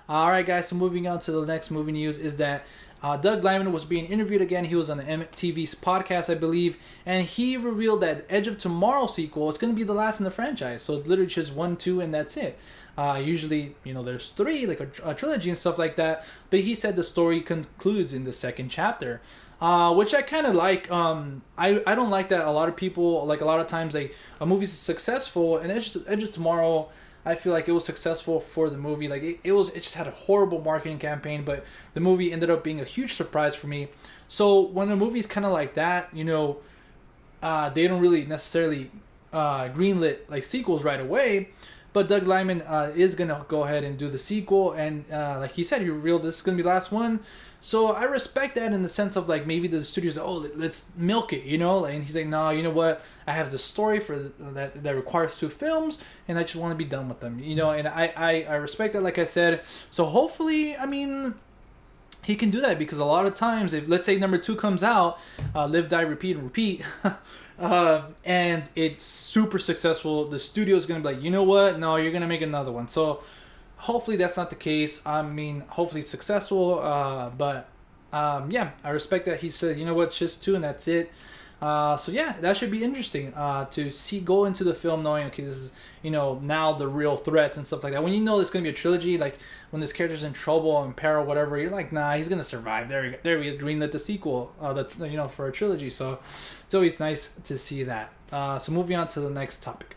All right, guys. So moving on to the next movie news is that Doug Liman was being interviewed again. He was on the MTV's podcast, I believe, and he revealed that Edge of Tomorrow sequel is going to be the last in the franchise. So it's literally just 1, 2, and that's it. Usually, there's 3, like a trilogy and stuff like that. But he said the story concludes in the second chapter, which I kind of like. I don't like that a lot of people, like a lot of times, a movie's successful, and Edge of Tomorrow, I feel like it was successful for the movie. Like it just had a horrible marketing campaign, but the movie ended up being a huge surprise for me. So when a movie's kind of like that, they don't really necessarily greenlit like sequels right away. But Doug Liman is gonna go ahead and do the sequel, and like he said, he revealed this is gonna be the last one. So I respect that in the sense of like maybe the studios, let's milk it, and he's like, no, you know what? I have the story for that requires 2 films, and I just want to be done with them, And I respect that, like I said. So hopefully, I mean, he can do that, because a lot of times, if let's say number 2 comes out, live, die, repeat, and repeat, and it's super successful, the studio is gonna be like, you know what? No, you're gonna make another one. So hopefully that's not the case. I mean, hopefully it's successful. But yeah, I respect that he said, you know what, it's just 2 and that's it. So yeah, that should be interesting to go into the film knowing, okay, this is now the real threats and stuff like that. When there's gonna be a trilogy, like when this character's in trouble or in peril, whatever, you're like, nah, he's gonna survive. There we greenlit the sequel, for a trilogy. So it's always nice to see that. So moving on to the next topic.